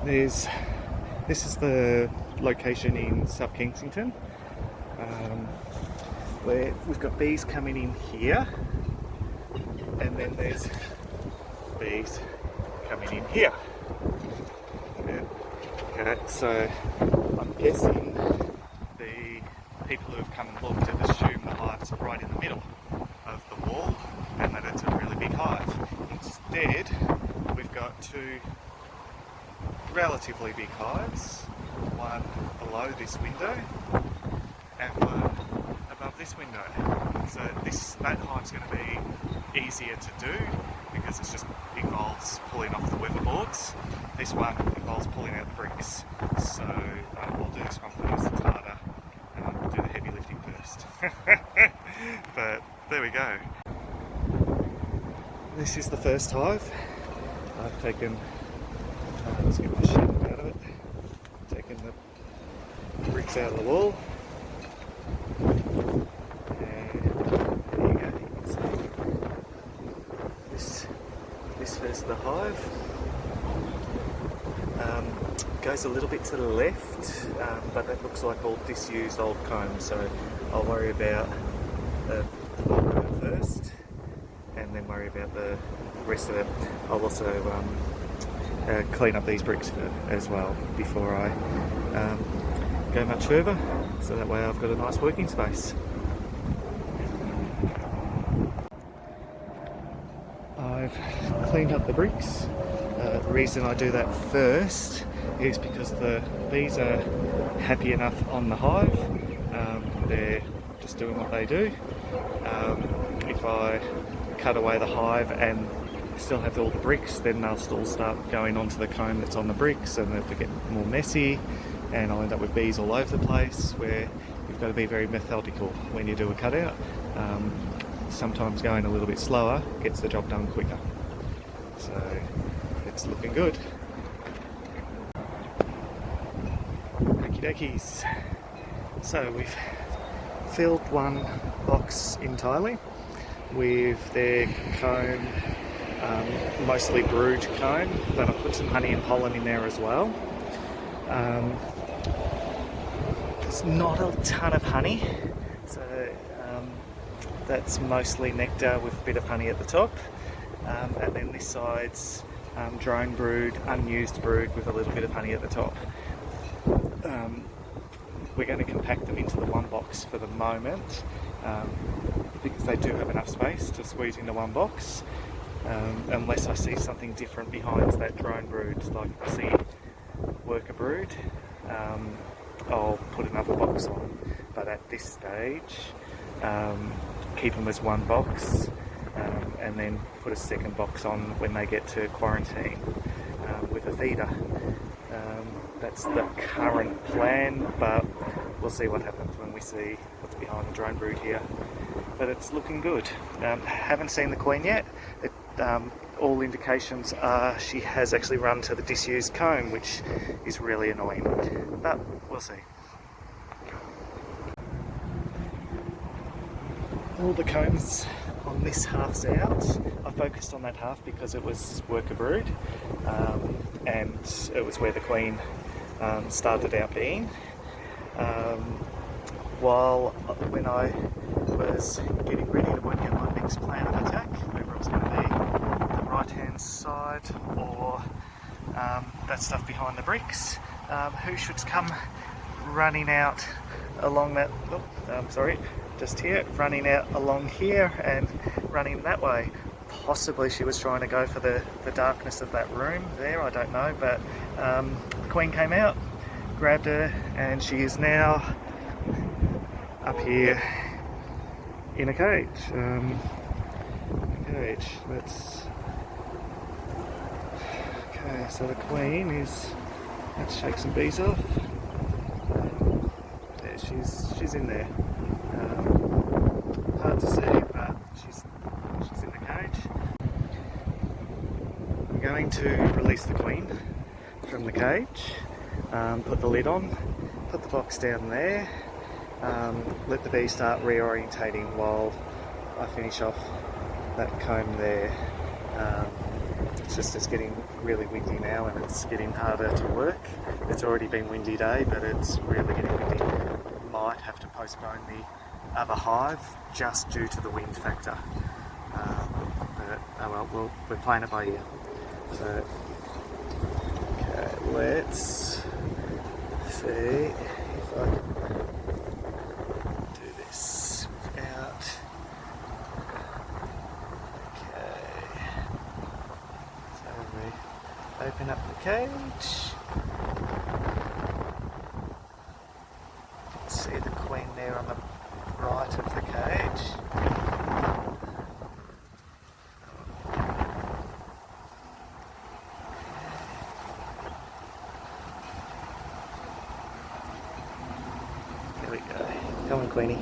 This is the location in South Kensington, where we've got bees coming in here, and then there's bees coming in here. Okay, so I'm guessing the people who have come and looked have assumed the hives are right in the middle of the wall and that it's a really big hive. Instead, we've got two relatively big hives, one below this window and one above this window. So that hive's going to be easier to do because it just involves pulling off the weatherboards. This one involves pulling out the bricks. So I'll do this one first, it's harder, and I'll do the heavy lifting first. But there we go. This is the first hive. I've taken, let's get my sheet out of it, taken the bricks out of the wall. This is the hive. Goes a little bit to the left, but that looks like all disused old comb, so I'll worry about the bulk of it first and then worry about the rest of it. I'll also clean up these bricks as well before I go much further, so that way I've got a nice working space. I've cleaned up the bricks. The reason I do that first is because the bees are happy enough on the hive. They're just doing what they do. If I cut away the hive and still have all the bricks, then they'll still start going onto the comb that's on the bricks, and it'll get more messy, and I'll end up with bees all over the place, where you've got to be very methodical when you do a cutout. Sometimes going a little bit slower gets the job done quicker. So it's looking good. Okie dokies. So we've filled one box entirely with their comb, mostly brood comb, but I've put some honey and pollen in there as well. There's not a ton of honey, so that's mostly nectar with a bit of honey at the top, and then this side's drone brood, unused brood with a little bit of honey at the top. We're going to compact them into the one box for the moment, because they do have enough space to squeeze into one box, unless I see something different behind that drone brood, like if I see worker brood, I'll put another box on, but at this stage keep them as one box, and then put a second box on when they get to quarantine with a feeder. That's the current plan, but we'll see what happens when we see what's behind the drone brood here. But it's looking good. Haven't seen the queen yet. All indications are she has actually run to the disused comb, which is really annoying, but we'll see. All the combs on this half's out. I focused on that half because it was worker brood, and it was where the queen started out being. When I was getting ready to work out my next plan of attack, whether it was going to be the right hand side or that stuff behind the bricks, who should come running out along that, just here, running out along here and running that way. Possibly she was trying to go for the darkness of that room there, I don't know, but the queen came out, grabbed her, and she is now up here in a cage. Okay, so the queen is, let's shake some bees off. Yeah, she's in there. Hard to see, but she's in the cage. I'm going to release the queen from the cage, put the lid on, put the box down there, let the bee start reorientating while I finish off that comb there. it's getting really windy now, and it's getting harder to work. It's already been a windy day, but it's really getting windy. Might have to postpone the other hive just due to the wind factor. But oh well, we're playing it by ear. So, okay, let's see if I can do this without. Okay, so we open up the cage. See the queen there on the right of the cage. There we go. Come on, Queenie.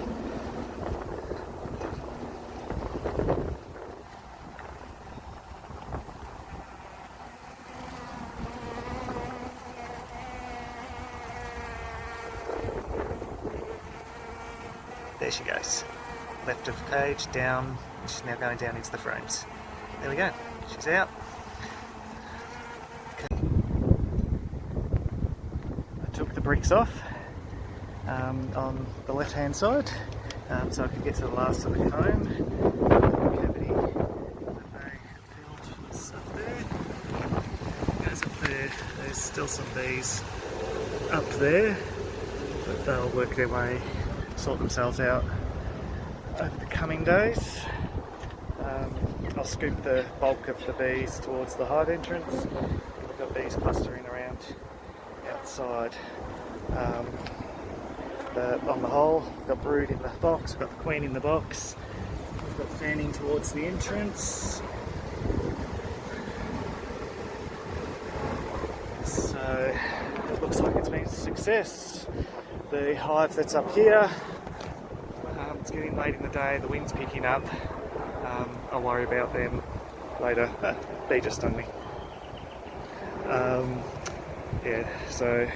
There she goes. Left of the cage, down. She's now going down into the frames. There we go. She's out. Okay. I took the bricks off on the left-hand side, so I could get to the last of the comb. Cavity that they filled was up there. Goes up there. There's still some bees up there, but they'll work their way, sort themselves out over the coming days. I'll scoop the bulk of the bees towards the hive entrance. We've got bees clustering around outside. But on the whole, we've got brood in the box, we've got the queen in the box, we've got fanning towards the entrance. So it looks like it's been a success. The hive that's up here, it's getting late in the day, the wind's picking up. I'll worry about them later. Bee just stung me. Yeah, so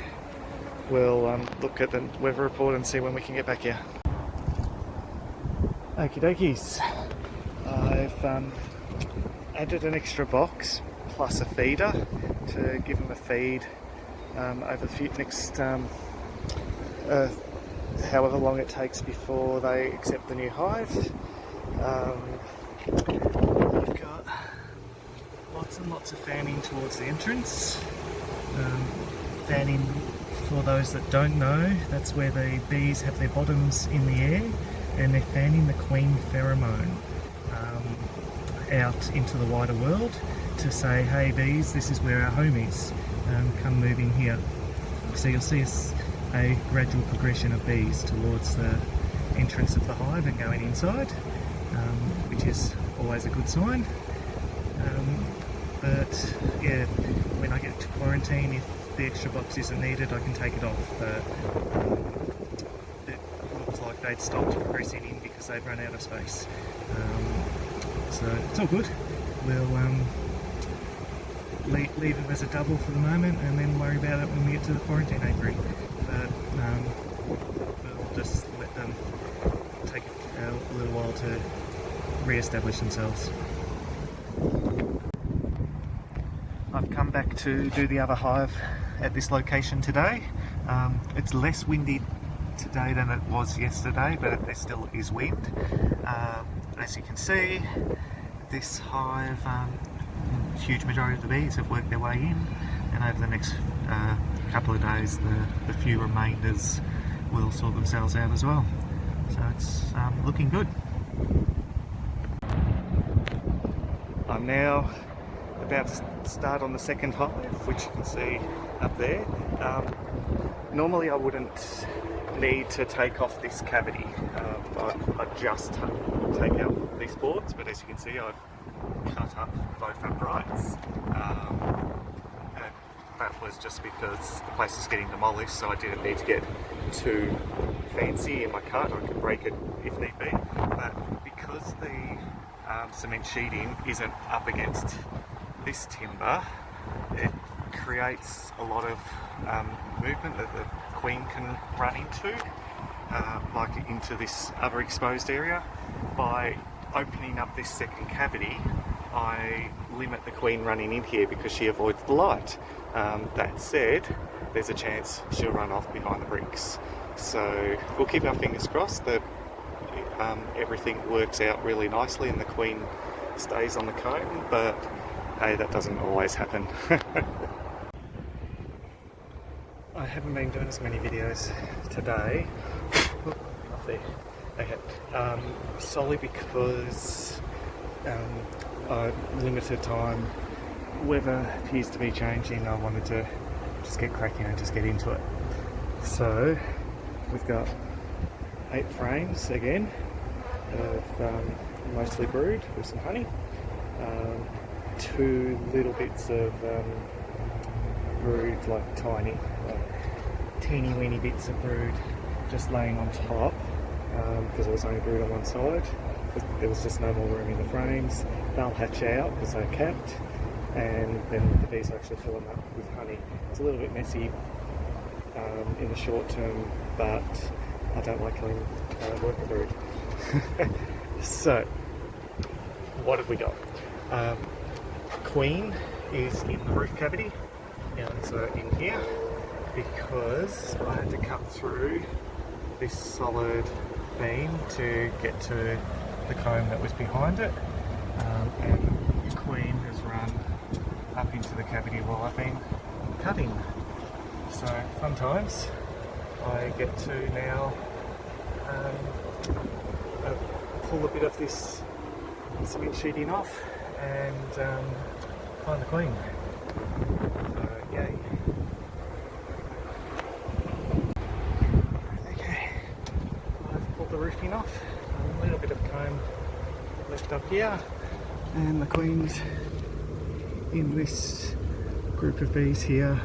we'll look at the weather report and see when we can get back here. Okie dokies. I've added an extra box plus a feeder to give them a feed over the next however long it takes before they accept the new hive. I've got lots and lots of fanning towards the entrance. Fanning, for those that don't know, that's where the bees have their bottoms in the air and they're fanning the queen pheromone out into the wider world to say, hey bees, this is where our home is, come move in here. So you'll see a gradual progression of bees towards the entrance of the hive and going inside, which is always a good sign. But yeah, when I get to quarantine, if the extra box isn't needed, I can take it off. But it looks like they'd stopped progressing in because they've run out of space. So it's all good. We'll leave them as a double for the moment and then worry about it when we get to the quarantine apiary. But we'll just let them take a little while to re-establish themselves. I've come back to do the other hive at this location today. It's less windy today than it was yesterday, but there still is wind. As you can see, this hive, a huge majority of the bees have worked their way in, and over the next couple of days the few remainders will sort themselves out as well. So it's looking good. I'm now about to start on the second hive, which you can see up there. Normally I wouldn't need to take off this cavity. I'd just take out these boards, but as you can see I've cut up both uprights. And that was just because the place is getting demolished, so I didn't need to get too fancy in my cut. I could break it if need be, but because the cement sheeting isn't up against this timber, it creates a lot of movement that the queen can run into, like into this other exposed area. By opening up this second cavity, I limit the queen running in here because she avoids the light. That said, there's a chance she'll run off behind the bricks. So we'll keep our fingers crossed that everything works out really nicely and the queen stays on the comb, but hey, that doesn't always happen. I haven't been doing as many videos today. Up there. Okay. Solely because limited time, weather appears to be changing. I wanted to just get cracking and just get into it. So we've got 8 frames again of mostly brood with some honey, 2 little bits of brood, like tiny, teeny weeny bits of brood just laying on top because there was only brood on one side. There was just no more room in the frames. They'll hatch out because they're capped, and then the bees actually fill them up with honey. It's a little bit messy in the short term, but I don't like killing worker brood. So, what have we got? Queen is in the roof cavity, and so in here, because I had to cut through this solid beam to get to the comb that was behind it, and the queen has run up into the cavity while I've been cutting. So fun times. I get to now pull a bit of this cement sheeting off and find the queen. So yay. Okay, I've pulled the roofing off. A little bit of comb left up here, and the queen's in this group of bees here.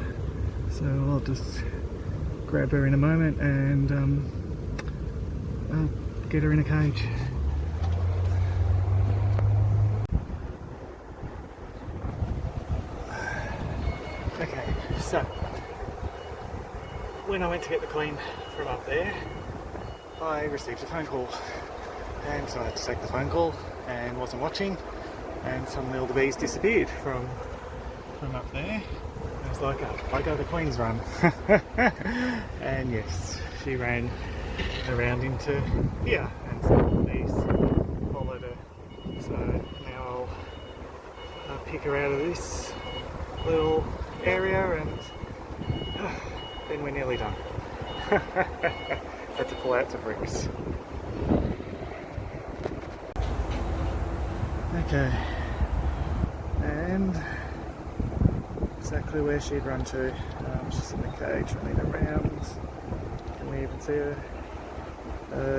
So I'll just grab her in a moment and get her in a cage. Okay, so when I went to get the queen from up there, I received a phone call, and so I had to take the phone call and wasn't watching, and suddenly all the bees disappeared from up there. I was like, oh, I go the queen's run. And yes, she ran around into here, and so the bees followed her. So now I'll pick her out of this little area, and then we're nearly done. Had to pull out some bricks. Okay, and exactly where she'd run to. She's in the cage running around. Can we even see her?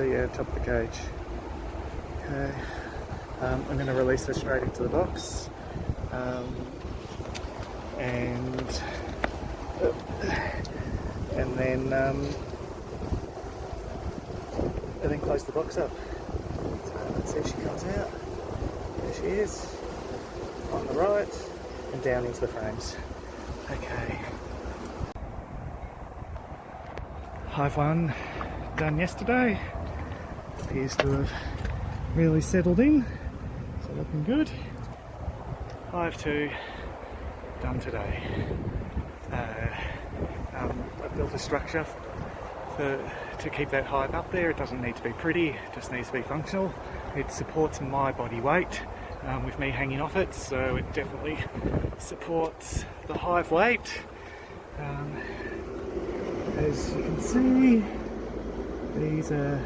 Yeah, top of the cage. Okay, I'm going to release her straight into the box, and then close the box up. So let's see if she comes out. There she is, on the right, and down into the frames. Okay. Hive 1 done yesterday. Appears to have really settled in, so looking good. Hive 2 done today. I've built a structure to keep that hive up there. It doesn't need to be pretty, it just needs to be functional. It supports my body weight with me hanging off it, so it definitely supports the hive weight. As you can see, these are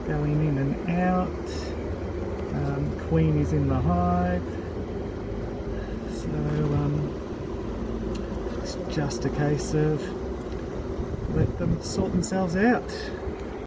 going in and out. Queen is in the hive, so it's just a case of let them sort themselves out.